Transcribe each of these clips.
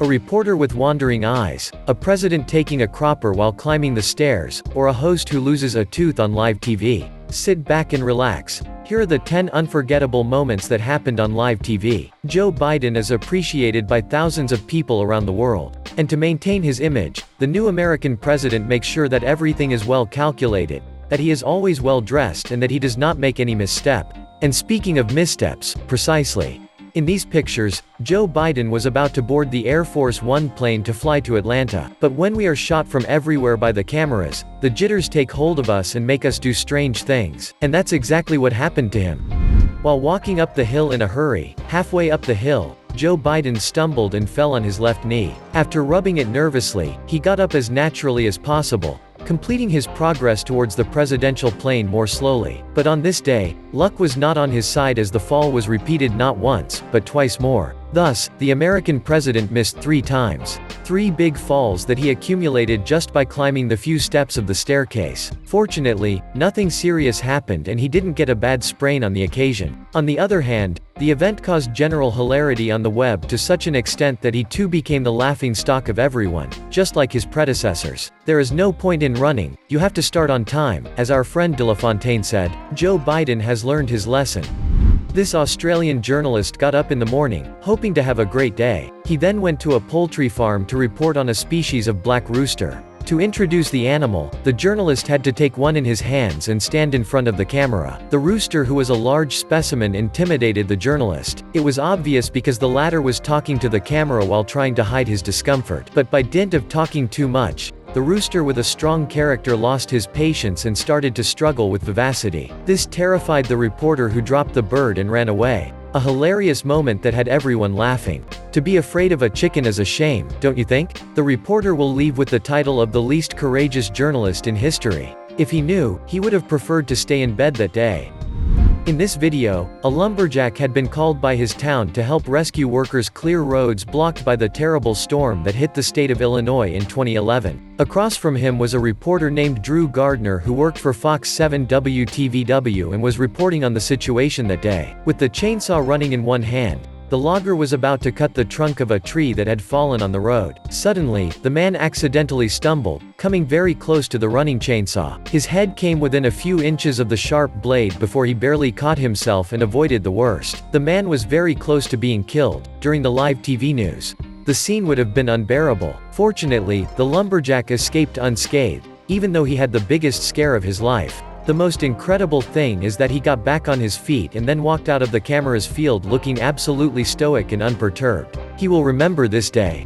A reporter with wandering eyes, a president taking a cropper while climbing the stairs, or a host who loses a tooth on live TV. Sit back and relax. Here are the 10 unforgettable moments that happened on live TV. Joe Biden is appreciated by thousands of people around the world. And to maintain his image, the new American president makes sure that everything is well calculated, that he is always well dressed, and that he does not make any misstep. And speaking of missteps, precisely. In these pictures, Joe Biden was about to board the Air Force One plane to fly to Atlanta. But when we are shot from everywhere by the cameras, the jitters take hold of us and make us do strange things. And that's exactly what happened to him. While walking up the hill in a hurry, halfway up the hill, Joe Biden stumbled and fell on his left knee. After rubbing it nervously, he got up as naturally as possible, completing his progress towards the presidential plane more slowly. But on this day, luck was not on his side as the fall was repeated not once, but twice more. Thus, the American president missed 3 times. 3 big falls that he accumulated just by climbing the few steps of the staircase. Fortunately, nothing serious happened and he didn't get a bad sprain on the occasion. On the other hand, the event caused general hilarity on the web to such an extent that he too became the laughingstock of everyone, just like his predecessors. There is no point in running, you have to start on time, as our friend De La Fontaine said. Joe Biden has learned his lesson. This Australian journalist got up in the morning, hoping to have a great day. He then went to a poultry farm to report on a species of black rooster. To introduce the animal, the journalist had to take one in his hands and stand in front of the camera. The rooster, who was a large specimen, intimidated the journalist. It was obvious because the latter was talking to the camera while trying to hide his discomfort. But by dint of talking too much, the rooster with a strong character lost his patience and started to struggle with vivacity. This terrified the reporter, who dropped the bird and ran away. A hilarious moment that had everyone laughing. To be afraid of a chicken is a shame, don't you think? The reporter will leave with the title of the least courageous journalist in history. If he knew, he would have preferred to stay in bed that day. In this video, a lumberjack had been called by his town to help rescue workers clear roads blocked by the terrible storm that hit the state of Illinois in 2011. Across from him was a reporter named Drew Gardner, who worked for Fox 7 WTVW and was reporting on the situation that day. With the chainsaw running in one hand, the logger was about to cut the trunk of a tree that had fallen on the road. Suddenly, the man accidentally stumbled, coming very close to the running chainsaw. His head came within a few inches of the sharp blade before he barely caught himself and avoided the worst. The man was very close to being killed. During the live TV news, the scene would have been unbearable. Fortunately, the lumberjack escaped unscathed, even though he had the biggest scare of his life. The most incredible thing is that he got back on his feet and then walked out of the camera's field looking absolutely stoic and unperturbed. He will remember this day.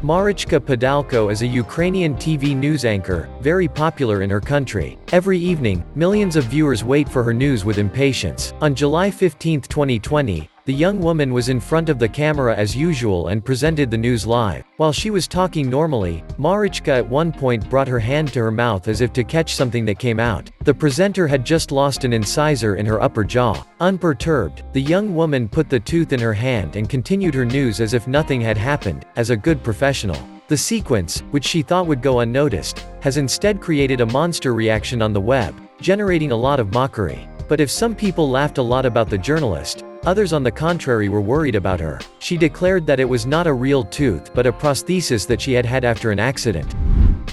Marichka Podalko is a Ukrainian TV news anchor, very popular in her country. Every evening, millions of viewers wait for her news with impatience. On July 15, 2020, the young woman was in front of the camera as usual and presented the news live. While she was talking normally, Marichka at one point brought her hand to her mouth as if to catch something that came out. The presenter had just lost an incisor in her upper jaw. Unperturbed, the young woman put the tooth in her hand and continued her news as if nothing had happened, as a good professional. The sequence, which she thought would go unnoticed, has instead created a monster reaction on the web, generating a lot of mockery. But if some people laughed a lot about the journalist, others on the contrary were worried about her. She declared that it was not a real tooth but a prosthesis that she had had after an accident.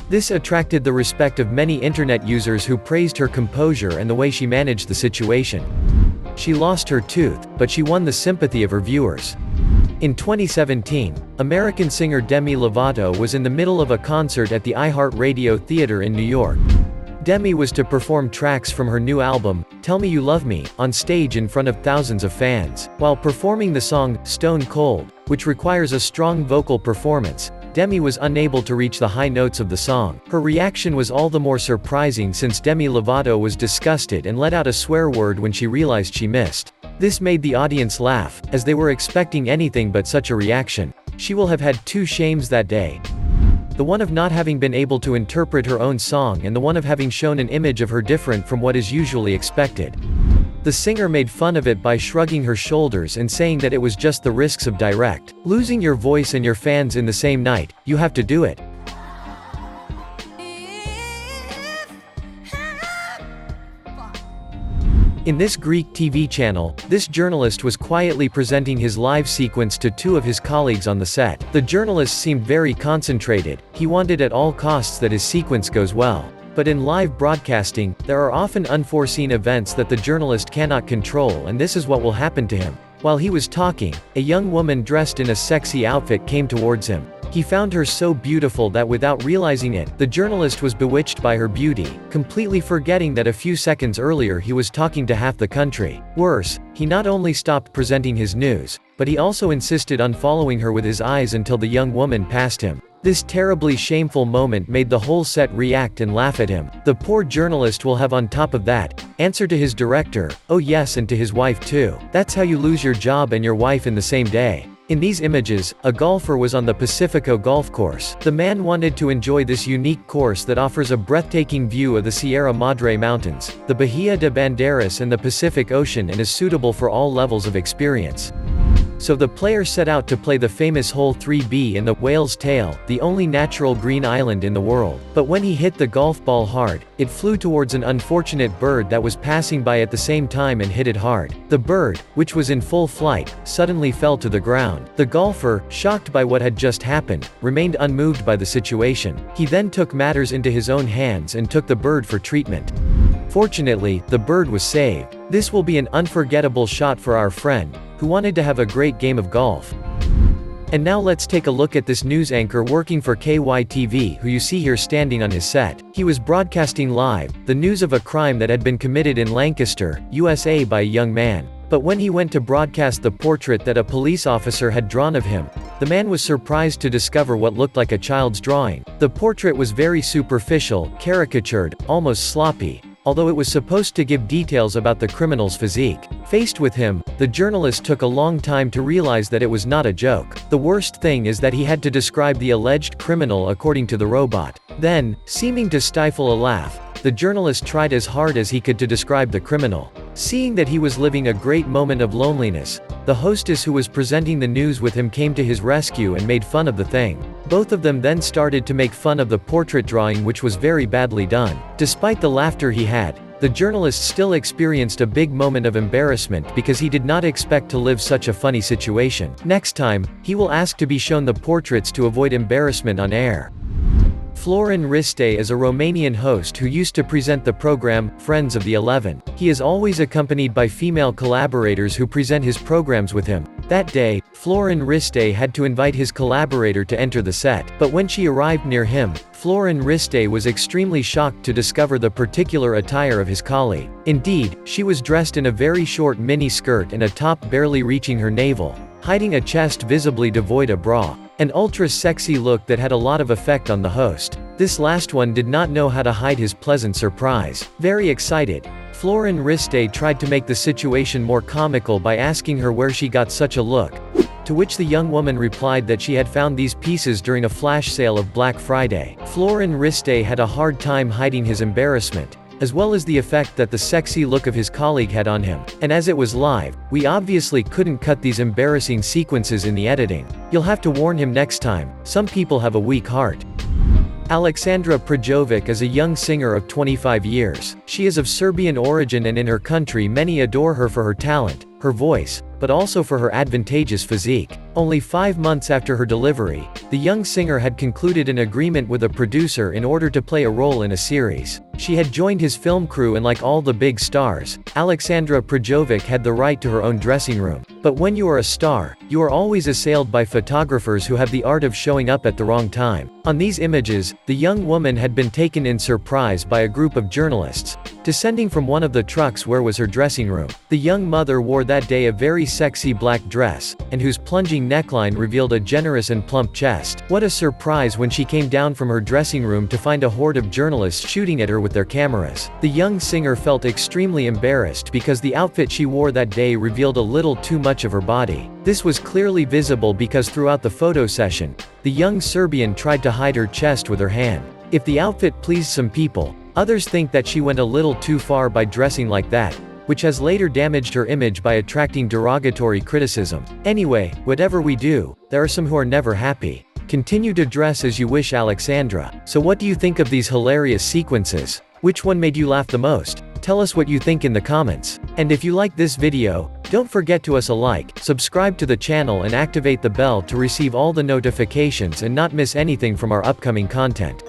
This attracted the respect of many internet users who praised her composure and the way she managed the situation. She lost her tooth, but she won the sympathy of her viewers. In 2017, American singer Demi Lovato was in the middle of a concert at the iHeartRadio Theater in New York. Demi was to perform tracks from her new album, Tell Me You Love Me, on stage in front of thousands of fans. While performing the song, Stone Cold, which requires a strong vocal performance, Demi was unable to reach the high notes of the song. Her reaction was all the more surprising since Demi Lovato was disgusted and let out a swear word when she realized she missed. This made the audience laugh, as they were expecting anything but such a reaction. She will have had 2 shames that day. The one of not having been able to interpret her own song and the one of having shown an image of her different from what is usually expected. The singer made fun of it by shrugging her shoulders and saying that it was just the risks of direct losing your voice and your fans in the same night. You have to do it. In this Greek TV channel, this journalist was quietly presenting his live sequence to two of his colleagues on the set. The journalist seemed very concentrated. He wanted at all costs that his sequence goes well. But in live broadcasting, there are often unforeseen events that the journalist cannot control, and this is what will happen to him. While he was talking, a young woman dressed in a sexy outfit came towards him. He found her so beautiful that without realizing it, the journalist was bewitched by her beauty, completely forgetting that a few seconds earlier he was talking to half the country. Worse, he not only stopped presenting his news, but he also insisted on following her with his eyes until the young woman passed him. This terribly shameful moment made the whole set react and laugh at him. The poor journalist will have on top of that, answer to his director, oh yes, and to his wife too. That's how you lose your job and your wife in the same day. In these images, a golfer was on the Pacifico golf course. The man wanted to enjoy this unique course that offers a breathtaking view of the Sierra Madre Mountains, the Bahia de Banderas and the Pacific Ocean, and is suitable for all levels of experience. So the player set out to play the famous hole 3B in the Whale's Tail, the only natural green island in the world. But when he hit the golf ball hard, it flew towards an unfortunate bird that was passing by at the same time and hit it hard. The bird, which was in full flight, suddenly fell to the ground. The golfer, shocked by what had just happened, remained unmoved by the situation. He then took matters into his own hands and took the bird for treatment. Fortunately, the bird was saved. This will be an unforgettable shot for our friend, who wanted to have a great game of golf. And now let's take a look at this news anchor working for KYTV who you see here standing on his set. He was broadcasting live the news of a crime that had been committed in Lancaster, USA by a young man. But when he went to broadcast the portrait that a police officer had drawn of him, the man was surprised to discover what looked like a child's drawing. The portrait was very superficial, caricatured, almost sloppy, although it was supposed to give details about the criminal's physique. Faced with him, the journalist took a long time to realize that it was not a joke. The worst thing is that he had to describe the alleged criminal according to the robot. Then, seeming to stifle a laugh, the journalist tried as hard as he could to describe the criminal. Seeing that he was living a great moment of loneliness, the hostess who was presenting the news with him came to his rescue and made fun of the thing. Both of them then started to make fun of the portrait drawing, which was very badly done. Despite the laughter he had, the journalist still experienced a big moment of embarrassment because he did not expect to live such a funny situation. Next time, he will ask to be shown the portraits to avoid embarrassment on air. Florin Riste is a Romanian host who used to present the program, Friends of the 11. He is always accompanied by female collaborators who present his programs with him. That day, Florin Riste had to invite his collaborator to enter the set, but when she arrived near him, Florin Riste was extremely shocked to discover the particular attire of his colleague. Indeed, she was dressed in a very short mini skirt and a top barely reaching her navel, hiding a chest visibly devoid of bra. An ultra-sexy look that had a lot of effect on the host. This last one did not know how to hide his pleasant surprise. Very excited, Florin Riste tried to make the situation more comical by asking her where she got such a look, to which the young woman replied that she had found these pieces during a flash sale of Black Friday. Florin Riste had a hard time hiding his embarrassment, as well as the effect that the sexy look of his colleague had on him. And as it was live, we obviously couldn't cut these embarrassing sequences in the editing. You'll have to warn him next time, some people have a weak heart. Aleksandra Prejovic is a young singer of 25 years. She is of Serbian origin and in her country many adore her for her talent, her voice, but also for her advantageous physique. Only 5 months after her delivery, the young singer had concluded an agreement with a producer in order to play a role in a series. She had joined his film crew, and like all the big stars, Aleksandra Prejovic had the right to her own dressing room. But when you are a star, you are always assailed by photographers who have the art of showing up at the wrong time. On these images, the young woman had been taken in surprise by a group of journalists, descending from one of the trucks where was her dressing room. The young mother wore that day a very sexy black dress, and whose plunging neckline revealed a generous and plump chest. What a surprise when she came down from her dressing room to find a horde of journalists shooting at her with their cameras. The young singer felt extremely embarrassed because the outfit she wore that day revealed a little too much of her body. This was clearly visible because throughout the photo session, the young Serbian tried to hide her chest with her hand. If the outfit pleased some people, others think that she went a little too far by dressing like that, which has later damaged her image by attracting derogatory criticism. Anyway, whatever we do, there are some who are never happy. Continue to dress as you wish, Aleksandra. So what do you think of these hilarious sequences? Which one made you laugh the most? Tell us what you think in the comments. And if you like this video, don't forget to us a like, subscribe to the channel and activate the bell to receive all the notifications and not miss anything from our upcoming content.